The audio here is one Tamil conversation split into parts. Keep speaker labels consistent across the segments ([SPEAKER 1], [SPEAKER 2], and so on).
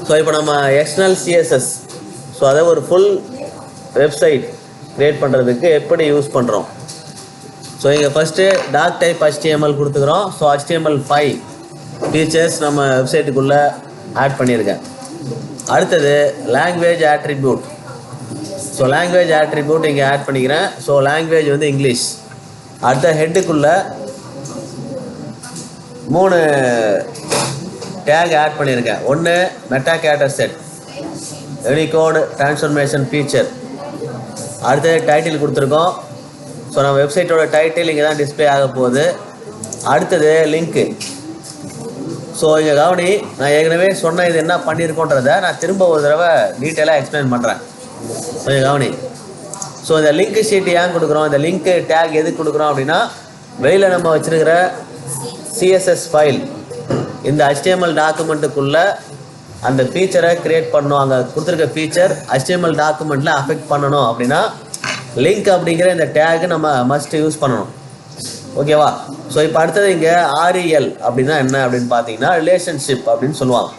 [SPEAKER 1] ஸோ இப்போ நம்ம எக்ஸ்டர்னல் சிஎஸ்எஸ் ஸோ அதை ஒரு ஃபுல் வெப்சைட் க்ரியேட் பண்ணுறதுக்கு எப்படி யூஸ் பண்ணுறோம். ஸோ இங்கே ஃபஸ்ட்டு டாக் டைப் HTML கொடுத்துக்கிறோம். ஸோ HTML5 ஃபீச்சர்ஸ் நம்ம வெப்சைட்டுக்குள்ளே ஆட் பண்ணியிருக்கேன். அடுத்தது language attribute. So language attribute இங்கே ஆட் பண்ணிக்கிறேன். ஸோ லாங்குவேஜ் வந்து இங்கிலீஷ். அடுத்த ஹெட்டுக்குள்ளே 3 டேக் ஆட் பண்ணியிருக்கேன். ஒன்று meta charset, Unicode transformation feature. அடுத்தது டைட்டில் கொடுத்துருக்கோம். ஸோ நம்ம வெப்சைட்டோட டைட்டில் இங்கே தான் டிஸ்பிளே ஆக போகுது. அடுத்தது லிங்க்கு. ஸோ இங்கே கவனி, நான் ஏற்கனவே சொன்ன இது என்ன பண்ணியிருக்கோன்றதை நான் திரும்ப ஒரு தடவை டீட்டெயிலாக எக்ஸ்பிளைன் பண்ணுறேன். கொஞ்சம் கவனி. ஸோ இந்த லிங்க் ஷீட் ஏன் கொடுக்குறோம், இந்த லிங்க்கு டேக் எதுக்கு கொடுக்குறோம் அப்படின்னா, வெளியில் நம்ம வச்சுருக்கிற சிஎஸ்எஸ் ஃபைல் இந்த HTML டாக்குமெண்ட்டுக்குள்ளே அந்த ஃபீச்சரை க்ரியேட் பண்ணணும். அங்கே கொடுத்துருக்க ஃபீச்சர் HTML டாக்குமெண்ட்டில் அஃபெக்ட் பண்ணணும் அப்படின்னா லிங்க் அப்படிங்கிற இந்த டேக்கு நம்ம மஸ்ட் யூஸ் பண்ணணும். ஓகேவா? ஸோ இப்போ அடுத்தது இங்கே REL அப்படின்னா என்ன அப்படின்னு பார்த்தீங்கன்னா ரிலேஷன்ஷிப் அப்படின்னு சொல்லுவாங்க.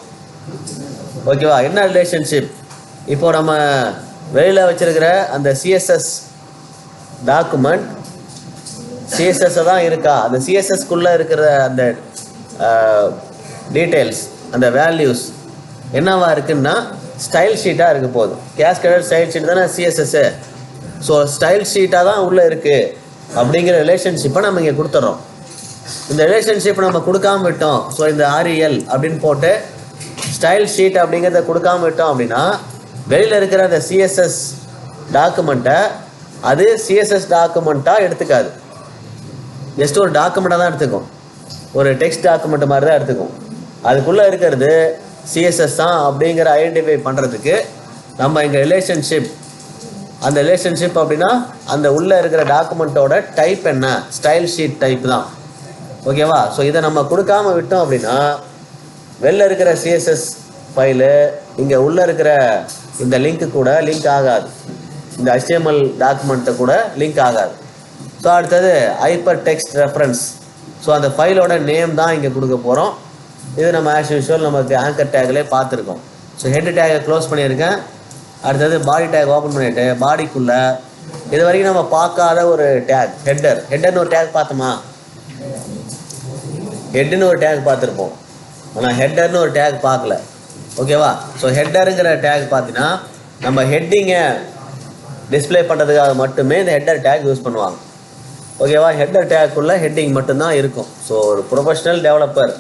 [SPEAKER 1] ஓகேவா? என்ன ரிலேஷன்ஷிப்? இப்போது நம்ம வெளியில் வச்சுருக்கிற அந்த சிஎஸ்எஸ் டாக்குமெண்ட் சிஎஸ்எஸ்ஸை தான் இருக்கா, அந்த சிஎஸ்எஸ்க்குள்ளே இருக்கிற அந்த டீட்டெயில்ஸ், அந்த வேல்யூஸ் என்னவா இருக்குன்னா ஸ்டைல் ஷீட்டாக இருக்க போகுது. கேஸ்கேடட் ஸ்டைல் ஷீட் தானே சிஎஸ்எஸ்ஸு. ஸோ ஸ்டைல் ஷீட்டாக தான் உள்ளே இருக்குது அப்படிங்கிற ரிலேஷன்ஷிப்பை நம்ம இங்கே கொடுத்துட்றோம். இந்த ரிலேஷன்ஷிப் நம்ம கொடுக்காம விட்டோம். ஸோ இந்த REL அப்படின்னு போட்டு ஸ்டைல் ஷீட் அப்படிங்கிறத கொடுக்காம விட்டோம் அப்படின்னா வெளியில் இருக்கிற அந்த சிஎஸ்எஸ் டாக்குமெண்ட்டை அது சிஎஸ்எஸ் டாக்குமெண்ட்டாக எடுத்துக்காது. ஜஸ்ட் ஒரு டாக்குமெண்ட்டாக தான் எடுத்துக்கும், ஒரு டெக்ஸ்ட் டாக்குமெண்ட் மாதிரி தான் எடுத்துக்கும். அதுக்குள்ளே இருக்கிறது சிஎஸ்எஸ் தான் அப்படிங்கிற ஐடென்டிஃபை பண்ணுறதுக்கு நம்ம இங்கே ரிலேஷன்ஷிப், அந்த ரிலேஷன்ஷிப் அப்படின்னா அந்த உள்ளே இருக்கிற டாக்குமெண்ட்டோட டைப் என்ன, ஸ்டைல் ஷீட் டைப் தான். ஓகேவா? ஸோ இதை நம்ம கொடுக்காம விட்டோம் அப்படின்னா வெளில இருக்கிற சிஎஸ்எஸ் ஃபைலு இங்கே உள்ளே இருக்கிற இந்த லிங்க்கு கூட லிங்க் ஆகாது, இந்த HTML டாக்குமெண்ட்டை கூட லிங்க் ஆகாது. ஸோ அடுத்தது ஹைப்பர் டெக்ஸ்ட் ரெஃபரன்ஸ். ஸோ அந்த ஃபைலோட நேம் தான் இங்கே கொடுக்க போகிறோம். இது நம்ம ஆஸ் யூஷுவல் நமக்கு ஆங்கர் டேக்லேயே பார்த்துருக்கோம். ஸோ ஹெட் டேக்கை க்ளோஸ் பண்ணியிருக்கேன். அடுத்தது பாடி டேக் ஓப்பன் பண்ணிவிட்டு பாடிக்குள்ளே இது வரைக்கும் நம்ம பார்க்காத ஒரு டேக் ஹெட்டர்னு ஒரு டேக் பார்த்தோமா? ஹெட்டுன்னு ஒரு டேக் பார்த்துருப்போம், ஆனால் ஹெட்டர்னு ஒரு டேக் பார்க்கல. ஓகேவா? ஸோ ஹெட்டருங்கிற டேக் பார்த்தீங்கன்னா நம்ம ஹெட்டிங்கை டிஸ்பிளே பண்ணுறதுக்காக மட்டுமே இந்த ஹெட்டர் டேக் யூஸ் பண்ணுவாங்க. ஓகேவா? ஹெட்டர் டேக்குள்ளே ஹெட்டிங் மட்டும்தான் இருக்கும். ஸோ ஒரு ப்ரொஃபஷ்னல் டெவலப்பர்,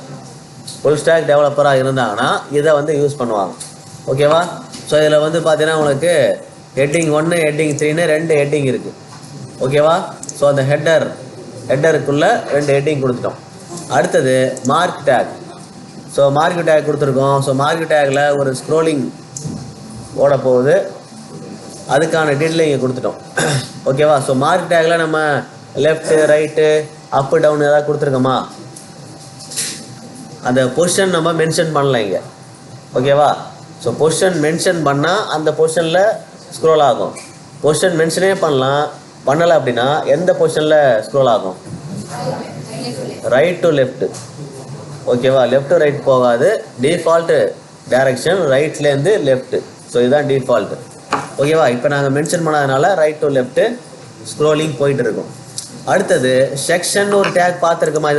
[SPEAKER 1] ஃபுல் ஸ்டாக் டெவலப்பராக இருந்தாங்கன்னா இதை வந்து யூஸ் பண்ணுவாங்க. ஓகேவா? ஸோ இதில் வந்து பார்த்தீங்கன்னா உங்களுக்கு ஹெட்டிங் 1 ஹெட்டிங் 3ன்னு 2 ஹெட்டிங் இருக்குது. ஓகேவா? ஸோ அந்த ஹெட்டருக்குள்ளே 2 ஹெட்டிங் கொடுத்துட்டோம். அடுத்தது mark take. So mark take கொடுத்துருக்கோம். ஸோ மார்க் டேக்கில் ஒரு ஸ்க்ரோலிங் ஓட போகுது, அதுக்கான டீட்டெயில் இங்கே கொடுத்துட்டோம். ஓகேவா? ஸோ மார்க் டேக்கில் நம்ம லெஃப்ட்டு ரைட்டு அப்பு டவுன் ஏதாவது கொடுத்துருக்கோமா? அந்த பொசிஷன் நம்ம மென்ஷன் பண்ணல இங்கே. ஓகேவா? ஸோ பொசிஷன் மென்ஷன் பண்ணால் அந்த பொசிஷனில் ஸ்க்ரோல் ஆகும். பொசிஷன் மென்ஷனே பண்ணலை அப்படின்னா எந்த பொசிஷனில் ஸ்க்ரோல் ஆகும்? Right to left. ஓகேவா? லெஃப்ட் டு ரைட் போகாது, டிஃபால்ட்டு டைரக்ஷன் ரைட்லேருந்து லெஃப்ட்டு. ஸோ இதுதான் டிஃபால்ட்டு. ஓகேவா? இப்போ நாங்கள் மென்ஷன் பண்ணாதனால ரைட் டு லெஃப்ட்டு ஸ்க்ரோலிங் போயிட்டு இருக்கும். அடுத்தது செக்ஷன் ஒரு டேக் பார்த்துருக்கோமா?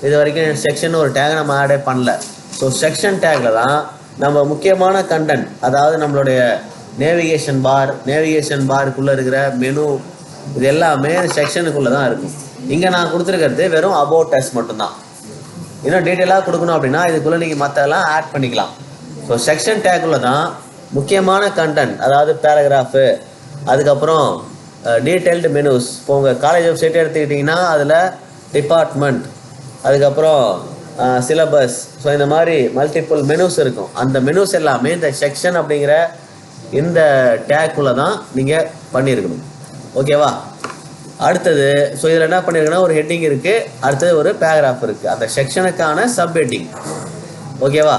[SPEAKER 1] இது வரைக்கும் செக்ஷன் ஒரு டேக் நம்ம ஆடே பண்ணல. ஸோ செக்ஷன் டேக்கில் தான் நம்ம முக்கியமான கண்டென்ட், அதாவது நம்மளுடைய நேவிகேஷன் பாருக்குள்ளே இருக்கிற மெனு, இது எல்லாமே செக்ஷனுக்குள்ளே தான் இருக்கும். இங்கே நான் கொடுத்துருக்கிறது வெறும் அபவுட் அஸ் மட்டும்தான். இன்னும் டீட்டெயிலாக கொடுக்கணும் அப்படின்னா இதுக்குள்ளே நீங்கள் மற்றெல்லாம் ஆட் பண்ணிக்கலாம். ஸோ செக்ஷன் டேக்குள்ளே தான் முக்கியமான கண்டென்ட், அதாவது பேராகிராஃபு, அதுக்கப்புறம் டீட்டெயில்டு மெனுஸ். இப்போ உங்கள் காலேஜ் வெப்சைட்டே எடுத்துக்கிட்டிங்கன்னா அதில் டிபார்ட்மெண்ட், அதுக்கப்புறம் சிலபஸ், ஸோ இந்த மாதிரி மல்டிபிள் மெனுஸ் இருக்கும். அந்த மெனுஸ் எல்லாமே இந்த செக்ஷன் அப்படிங்கிற இந்த டேக்குள்ளே தான் நீங்கள் பண்ணியிருக்கணும். ஓகேவா? அடுத்தது ஸோ இதில் என்ன பண்ணியிருக்குன்னா ஒரு ஹெட்டிங் இருக்குது, அடுத்தது ஒரு பேராகிராஃப் இருக்குது, அந்த செக்ஷனுக்கான சப் ஹெட்டிங். ஓகேவா?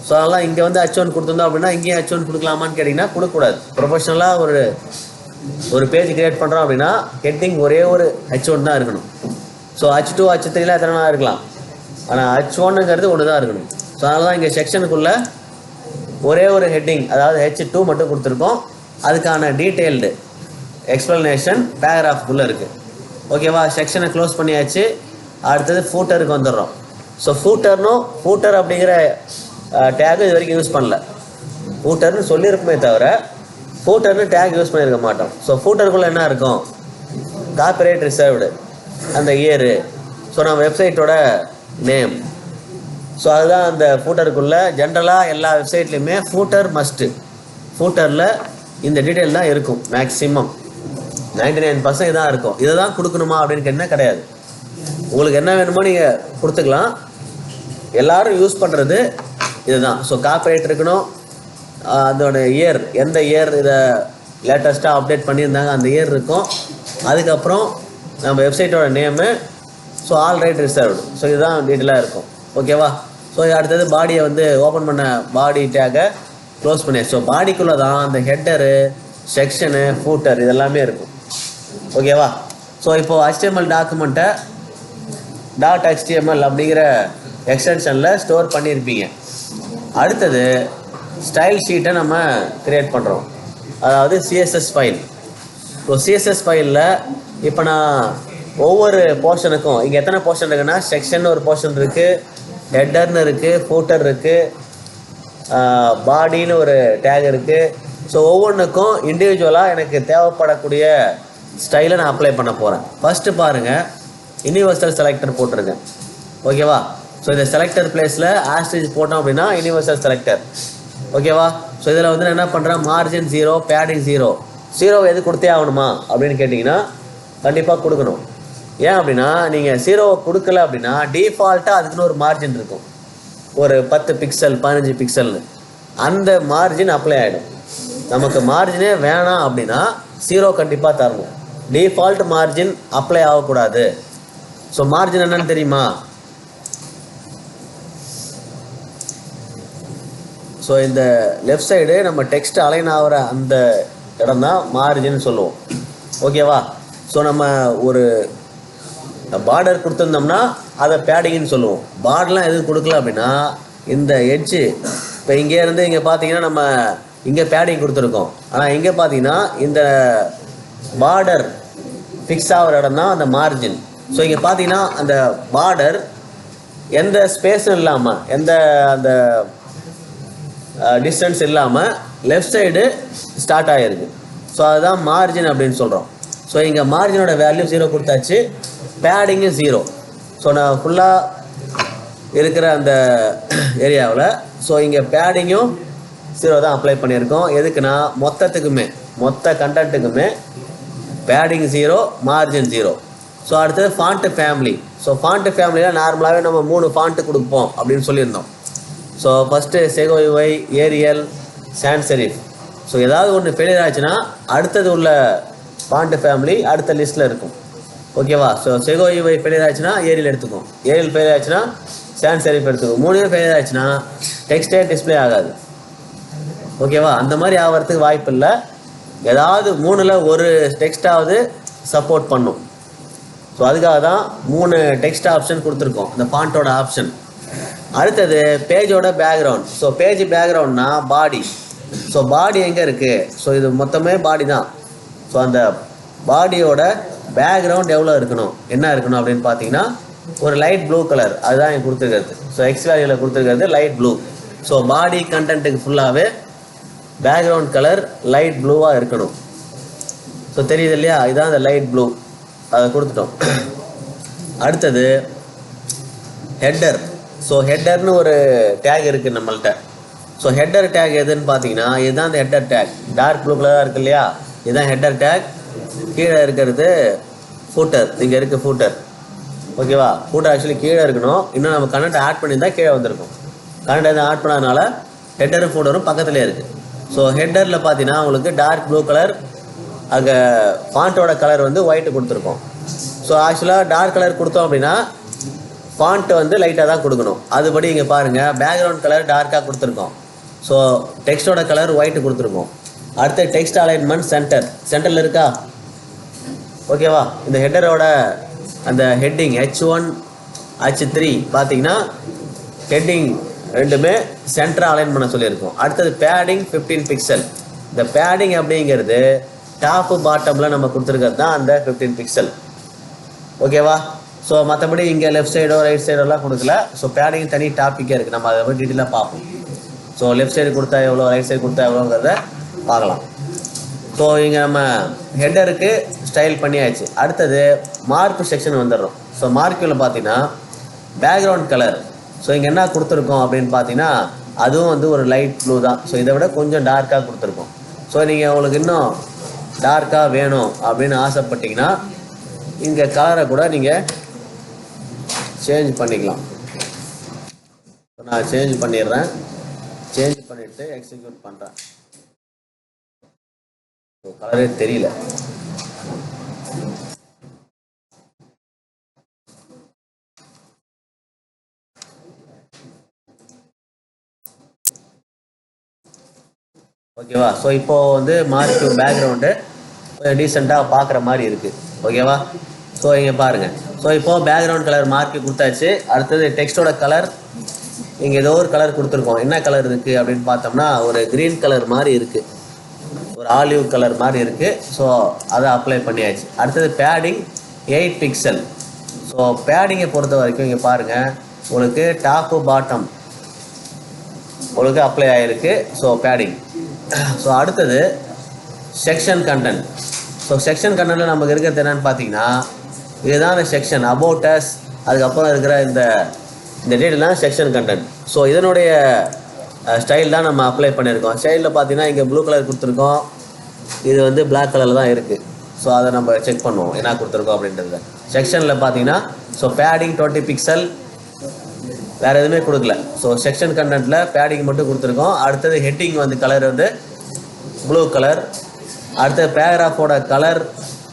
[SPEAKER 1] ஸோ அதெல்லாம் இங்கே வந்து H1 கொடுத்துருந்தோம் அப்படின்னா இங்கேயும் H1 கொடுக்கலாமான்னு கேட்டிங்கன்னா கொடுக்கக்கூடாது. ப்ரொஃபஷ்னலாக ஒரு பேஜ் கிரியேட் பண்ணுறோம் அப்படின்னா ஹெட்டிங் ஒரே ஒரு H1 தான் இருக்கணும். ஸோ H2 H3லாம் எத்தனை இருக்கலாம், ஆனால் H1ங்கிறது ஒன்று தான் இருக்கணும். ஸோ அதனால தான் இங்கே செக்ஷனுக்குள்ளே ஒரே ஒரு ஹெட்டிங், அதாவது H2 மட்டும் கொடுத்துருக்கோம். அதுக்கான டீட்டெயில்டு எக்ஸ்ப்ளனேஷன் பேராகிராஃப்குள்ளே இருக்குது. ஓகேவா? செக்ஷனை க்ளோஸ் பண்ணியாச்சு. அடுத்தது ஃபூட்டருக்கு வந்துடுறோம். ஸோ ஃபூட்டர் அப்படிங்கிற டேக் இது வரைக்கும் யூஸ் பண்ணல. ஃபூட்டர்னு சொல்லியிருக்குமே தவிர ஃபூட்டர்னு டேக் யூஸ் பண்ணியிருக்க மாட்டோம். ஸோ ஃபூட்டருக்குள்ளே என்ன இருக்கும்? காப்பிரைட் ரிசர்வ்டு, அந்த இயரு, ஸோ நம்ம வெப்சைட்டோட நேம். ஸோ அதுதான் அந்த ஃபூட்டருக்குள்ளே. ஜென்ரலாக எல்லா வெப்சைட்லேயுமே ஃபூட்டர் மஸ்ட்டு. ஃபூட்டரில் இந்த டீட்டெயில் தான் இருக்கும். மேக்ஸிமம் 99% தான் இருக்கும். இதை தான் கொடுக்கணுமா அப்படின்னு கேட்டால் கிடையாது. உங்களுக்கு என்ன வேணுமோ நீங்கள் கொடுத்துக்கலாம். எல்லோரும் யூஸ் பண்ணுறது இதுதான். ஸோ காப்பிரைட் இருக்கணும், அதோட இயர், எந்த இயர் இதை லேட்டஸ்ட்டாக அப்டேட் பண்ணியிருந்தாங்க அந்த இயர் இருக்கும். அதுக்கப்புறம் நம்ம வெப்சைட்டோட name, so all right reserved. So இதுதான் டீட்டெயிலாக இருக்கும். ஓகேவா? ஸோ அடுத்தது பாடியை வந்து ஓப்பன் பண்ண பாடி டேக்கை க்ளோஸ் பண்ணி. ஸோ பாடிக்குள்ளே தான் அந்த ஹெட்டரு, செக்ஷனு, ஃபூட்டர் இதெல்லாமே இருக்கும். ஓகேவா? ஸோ இப்போது HTML டாக்குமெண்ட்டை .html அப்படிங்கிற எக்ஸ்டென்ஷனில் ஸ்டோர் பண்ணியிருப்பீங்க. அடுத்தது ஸ்டைல் ஷீட்டை நம்ம க்ரியேட் பண்ணுறோம், அதாவது CSS ஃபைல். ஸோ CSS ஃபைலில் இப்போ நான் ஒவ்வொரு போர்ஷனுக்கும், இங்கே எத்தனை போர்ஷன் இருக்குன்னா, செக்ஷன் ஒரு போர்ஷன் இருக்குது, ஹெட்டர்னு இருக்குது, ஃபூட்டர் இருக்குது, பாடின்னு ஒரு டேக் இருக்குது. ஸோ ஒவ்வொன்றுக்கும் இண்டிவிஜுவலாக எனக்கு தேவைப்படக்கூடிய ஸ்டைலை நான் அப்ளை பண்ண போகிறேன். ஃபஸ்ட்டு பாருங்கள், யூனிவர்சல் செலக்டர் போட்டிருக்கேன். ஓகேவா? ஸோ இந்த செலக்டர் பிளேஸில் ஆஸ்ட்ரிச் போட்டோம் அப்படின்னா யூனிவர்சல் செலக்டர். ஓகேவா? ஸோ இதில் வந்து நான் என்ன பண்ணுறேன், மார்ஜின் 0, பேடிங் 0. 0 எது கொடுத்தே ஆகணுமா அப்படின்னு கேட்டிங்கன்னா கண்டிப்பாக கொடுக்கணும். ஏன் அப்படின்னா நீங்கள் 0 கொடுக்கல அப்படின்னா டிஃபால்ட்டாக அதுக்குன்னு ஒரு மார்ஜின் இருக்கும், ஒரு 10 பிக்சல் 15 பிக்சல்னு. அந்த மார்ஜின் அப்ளை ஆகிடும். நமக்கு மார்ஜினே வேணாம் அப்படின்னா 0 கண்டிப்பாக தரணும். டிஃபால்ட் மார்ஜின் அப்ளை ஆகக்கூடாது. ஸோ மார்ஜின் என்னன்னு தெரியுமா? ஸோ இந்த லெஃப்ட் சைடு நம்ம டெக்ஸ்ட் அலைன் ஆகிற அந்த இடம் தான் மார்ஜின்னு சொல்லுவோம். ஓகேவா? ஸோ நம்ம ஒரு பார்டர் கொடுத்துருந்தோம்னா அதை பேடிங்னு சொல்லுவோம். பார்டர்லாம் எதுவும் கொடுக்கல அப்படின்னா இந்த எட்ஜு, இப்போ இங்கேருந்து இங்கே பார்த்தீங்கன்னா நம்ம இங்கே பேடிங் கொடுத்துருக்கோம். ஆனால் இங்கே பார்த்தீங்கன்னா இந்த பார்டர் ஃபிக்ஸ் ஆகிற இடம் தான் அந்த மார்ஜின். ஸோ இங்கே பார்த்தீங்கன்னா அந்த பார்டர் எந்த ஸ்பேஸும் இல்லாமல், எந்த அந்த டிஸ்டன்ஸ் இல்லாமல் லெஃப்ட் சைடு ஸ்டார்ட் ஆகிருக்கு. ஸோ அதுதான் மார்ஜின் அப்படின்னு சொல்கிறோம். ஸோ இங்கே மார்ஜினோட வேல்யூ 0 கொடுத்தாச்சு, பேடிங்கு 0. ஸோ நான் ஃபுல்லாக இருக்கிற அந்த ஏரியாவில் ஸோ இங்கே பேடிங்கும் 0 தான் அப்ளை பண்ணியிருக்கோம். எதுக்குன்னா மொத்தத்துக்குமே, மொத்த கண்டென்ட்டுக்குமே பேடிங் 0, மார்ஜின் 0. ஸோ அடுத்தது ஃபாண்ட்டு ஃபேமிலி. ஸோ ஃபாண்ட்டு ஃபேமிலியில் நார்மலாகவே நம்ம 3 ஃபாண்ட்டு கொடுப்போம் அப்படின்னு சொல்லியிருந்தோம். So first Segoe UI, Arial, sans serif. So ஏதாவது ஒன்று ஃபெயிலியர் ஆச்சுன்னா அடுத்தது உள்ள ஃபாண்ட்டு ஃபேமிலி அடுத்த லிஸ்ட்டில் இருக்கும். ஓகேவா? ஸோ செகோ யூஐ ஃபெயிலியர் ஆச்சுன்னா ஏரியல் எடுத்துக்கும், ஏரியல் ஃபெயிலியர் ஆச்சுன்னா சான்ஸ் செரிஃப் எடுத்துக்கும். 3 ஃபெயிலியர் ஆச்சுன்னா டெக்ஸ்டே டிஸ்பிளே ஆகாது. ஓகேவா? அந்த மாதிரி ஆகிறதுக்கு வாய்ப்பு இல்லை. ஏதாவது 3ல் ஒரு டெக்ஸ்டாவது சப்போர்ட் பண்ணும். ஸோ அதுக்காக தான் 3 டெக்ஸ்ட் ஆப்ஷன் கொடுத்துருக்கோம், இந்த ஃபாண்ட்டோட ஆப்ஷன். அடுத்தது பேஜோட பேக்ரவுண்ட். ஸோ பேஜ் பேக்ரவுண்ட்னா பாடி. ஸோ பாடி எங்கே இருக்குது? ஸோ இது மொத்தமே பாடி தான். ஸோ அந்த பாடியோட பேக்ரவுண்ட் எவ்வளோ இருக்கணும், என்ன இருக்கணும் அப்படின்னு பார்த்தீங்கன்னா ஒரு லைட் ப்ளூ கலர், அதுதான் எனக்கு கொடுத்துருக்கிறது. ஸோ எக்ஸ் வேல்யூவில் கொடுத்துருக்கிறது லைட் ப்ளூ. ஸோ பாடி கண்டென்ட்டுக்கு ஃபுல்லாகவே பேக்ரவுண்ட் கலர் லைட் ப்ளூவாக இருக்கணும். ஸோ தெரியுது இல்லையா? இதுதான் அந்த லைட் ப்ளூ, அதை கொடுத்துட்டோம். அடுத்தது ஹெட்டர். ஸோ ஹெட்டர்னு ஒரு டேக் இருக்குது நம்மள்கிட்ட. ஸோ ஹெட்டர் டேக் எதுன்னு பார்த்தீங்கன்னா இதுதான் அந்த ஹெட்டர் டேக். டார்க் ப்ளூ கலராக இருக்கு இல்லையா? இதுதான் ஹெட்டர் டேக். கீழே இருக்கிறது ஃபூட்டர். இங்கே இருக்குது ஃபூட்டர். ஓகேவா? ஃபூட்டர் ஆக்சுவலி கீழே இருக்கணும். இன்னும் நம்ம கண்டென்ட் ஆட் பண்ணியிருந்தால் கீழே வந்திருக்கும். கண்டென்ட் எதுவும் ஆட் பண்ணாதனால ஹெட்டரும் ஃபூட்டரும் பக்கத்துலேயே இருக்குது. ஸோ ஹெட்டரில் பார்த்தீங்கன்னா உங்களுக்கு டார்க் ப்ளூ கலர், அங்கே ஃபாண்ட்டோட கலர் வந்து ஒயிட்டு கொடுத்துருக்கோம். ஸோ ஆக்சுவலாக டார்க் கலர் கொடுத்தோம் அப்படின்னா ஃபாண்ட்டு வந்து லைட்டாக தான் கொடுக்கணும். அதுபடி இங்கே பாருங்கள், பேக்ரவுண்ட் கலர் டார்க்காக கொடுத்துருக்கோம். ஸோ டெக்ஸ்ட்டோட கலர் ஒயிட்டு கொடுத்துருக்கோம். அடுத்து டெக்ஸ்ட் அலைன்மெண்ட் சென்டரில் இருக்கா? ஓகேவா? இந்த ஹெட்டரோட அந்த ஹெட்டிங் H1 H3 பார்த்தீங்கன்னா ஹெட்டிங் ரெண்டுமே சென்டராக அலைன் பண்ண சொல்லியிருக்கோம். அடுத்தது பேடிங் 15 பிக்சல். இந்த பேடிங் அப்படிங்கிறது டாப்பு பாட்டமில் நம்ம கொடுத்துருக்கிறது தான் அந்த 15 பிக்சல். ஓகேவா? ஸோ மற்றபடி இங்கே லெஃப்ட் சைடோ ரைட் சைடோலாம் கொடுக்கல. ஸோ பேடிங் தனி டாப்பிக்கே இருக்குது, நம்ம அதை பற்றி டீட்டெயிலாக பார்ப்போம். ஸோ லெஃப்ட் சைடு கொடுத்தா எவ்வளோ, ரைட் சைடு கொடுத்தா எவ்வளோங்கிறத பார்க்கலாம். ஸோ இங்கே நம்ம ஹெட்டருக்கு ஸ்டைல் பண்ணியாச்சு. அடுத்தது மார்க் செக்ஷன் வந்துடுறோம். ஸோ மார்க்கில் பார்த்தீங்கன்னா பேக்ரவுண்ட் கலர். ஸோ இங்கே என்ன கொடுத்துருக்கோம் அப்படின்னு பார்த்தீங்கன்னா அதுவும் வந்து ஒரு லைட் ப்ளூ தான். ஸோ இதை விட கொஞ்சம் டார்க்காக கொடுத்துருக்கோம். ஸோ நீங்கள் உங்களுக்கு இன்னும் டார்க்காக வேணும் அப்படின்னு ஆசைப்பட்டீங்கன்னா இங்கே கலரை கூட நீங்கள் சேஞ்ச் பண்ணிக்கலாம். நான் சேஞ்ச் பண்ணிடுறேன். சேஞ்ச் பண்ணிவிட்டு எக்ஸிக்யூட் பண்ணுறேன். ஸோ கலரே தெரியல. ஓகேவா? ஸோ இப்போது வந்து மார்க்கு பேக்ரவுண்டு டீசெண்டாக பார்க்குற மாதிரி இருக்குது. ஓகேவா? ஸோ இங்கே பாருங்கள். ஸோ இப்போது பேக்ரவுண்ட் கலர் மார்க்கு கொடுத்தாச்சு. அடுத்தது டெக்ஸ்டோட கலர் இங்கே ஏதோ ஒரு கலர் கொடுத்துருக்கோம். என்ன கலர் இருக்குது அப்படின்னு பார்த்தோம்னா ஒரு க்ரீன் கலர் மாதிரி இருக்குது, ஒரு ஆலிவ் கலர் மாதிரி இருக்குது. ஸோ அதை அப்ளை பண்ணியாச்சு. அடுத்தது பேடிங் 8 பிக்சல். ஸோ பேடிங்கை பொறுத்த வரைக்கும் இங்கே பாருங்கள், உங்களுக்கு டாப்பு பாட்டம் உங்களுக்கு அப்ளை ஆகிருக்கு. So padding. ஸோ அடுத்தது செக்ஷன் கண்டென்ட். ஸோ செக்ஷன் கண்டென்ட்டில் நமக்கு இருக்கிறது என்னென்னு பார்த்தீங்கன்னா இதுதான் அந்த செக்ஷன் அபவுட் அஸ், அதுக்கப்புறம் இருக்கிற இந்த டீட்டெயிலாம் செக்ஷன் கண்டென்ட். ஸோ இதனுடைய ஸ்டைல் தான் நம்ம அப்ளை பண்ணியிருக்கோம். ஸ்டைலில் பார்த்தீங்கன்னா இங்கே ப்ளூ கலர் கொடுத்துருக்கோம், இது வந்து பிளாக் கலரில் தான் இருக்குது. ஸோ அதை நம்ம செக் பண்ணுவோம் என்ன கொடுத்துருக்கோம் அப்படின்றத. செக்ஷனில் பார்த்தீங்கன்னா ஸோ பேடிங் 20 பிக்சல், வேறு எதுவுமே கொடுக்கல. ஸோ செக்ஷன் கண்டென்ட்டில் பேடிங் மட்டும் கொடுத்துருக்கோம். அடுத்தது ஹெட்டிங் வந்து கலர் வந்து ப்ளூ கலர். அடுத்தது பேராகிராஃபோட கலர்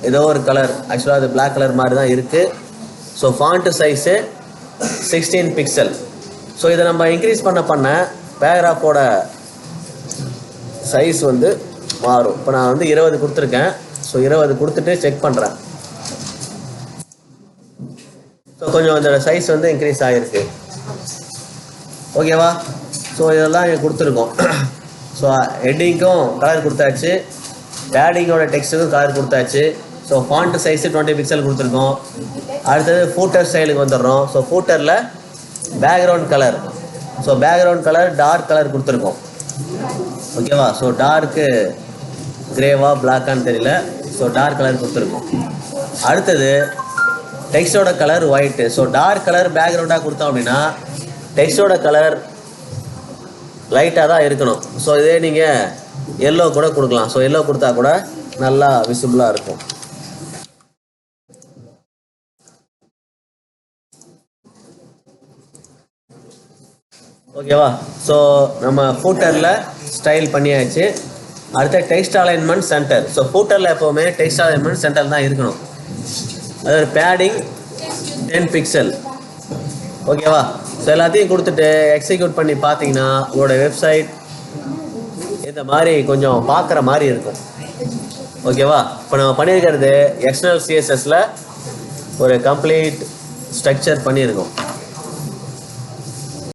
[SPEAKER 1] ஏதோ ஒரு கலர், ஆக்சுவலாக அது பிளாக் கலர் மாதிரி தான் இருக்குது. So font size 16 pixel. So இதை நம்ம இன்க்ரீஸ் பண்ண பேராகிராஃபோட சைஸ் வந்து மாறும். இப்போ நான் வந்து 20 கொடுத்துருக்கேன். ஸோ 20 கொடுத்துட்டு செக் பண்ணுறேன். ஸோ கொஞ்சம் அந்த சைஸ் வந்து இன்க்ரீஸ் ஆகிருக்கு. ஓகேவா? ஸோ இதெல்லாம் இங்கே கொடுத்துருக்கோம். ஸோ ஹெட்டிங்க்கும் கலர் கொடுத்தாச்சு, பேடிங்கோட டெக்ஸ்ட்டுக்கும் கலர் கொடுத்தாச்சு. ஸோ ஃபாண்ட் சைஸு 20 பிக்சல் கொடுத்துருக்கோம். அடுத்தது ஃபூட்டர் ஸ்டைலுக்கு வந்துடுறோம். ஸோ ஃபூட்டரில் background colour, so background colour dark colour கொடுத்துருக்கோம். ஓகேவா? ஸோ டார்க்கு கிரேவா பிளாக்கான்னு தெரியல. ஸோ டார்க் கலர் கொடுத்துருக்கோம். அடுத்தது டெக்ஸ்டோட colour white. So dark colour பேக்ரவுண்டாக கொடுத்தோம் அப்படின்னா டெக்ஸ்டோட கலர் லைட்டாக தான் இருக்கணும். ஸோ இதே நீங்கள் எல்லோ கூட கொடுக்கலாம். ஸோ எல்லோ கொடுத்தா கூட நல்லா விசிபிளாக இருக்கும். ஓகேவா? ஸோ நம்ம ஃபூட்டரில் ஸ்டைல் பண்ணியாச்சு. அடுத்த டெக்ஸ்ட் அலைன்மெண்ட் சென்டர். ஸோ ஃபூட்டரில் எப்போவுமே டெக்ஸ்ட் அலைன்மெண்ட் சென்டர் தான் இருக்கணும். அதாவது பேடிங் 10 பிக்சல். ஓகேவா? ஸோ எல்லாத்தையும் கொடுத்துட்டு எக்ஸிக்யூட் பண்ணி பார்த்தீங்கன்னா உங்களோட வெப்சைட் இந்த மாதிரி கொஞ்சம் பார்க்குற மாதிரி இருக்கும். ஓகேவா? இப்போ நம்ம பண்ணியிருக்கிறது எக்ஸ்டர்னல் சிஎஸ்எஸில் ஒரு கம்ப்ளீட் ஸ்ட்ரக்சர் பண்ணியிருக்கோம்.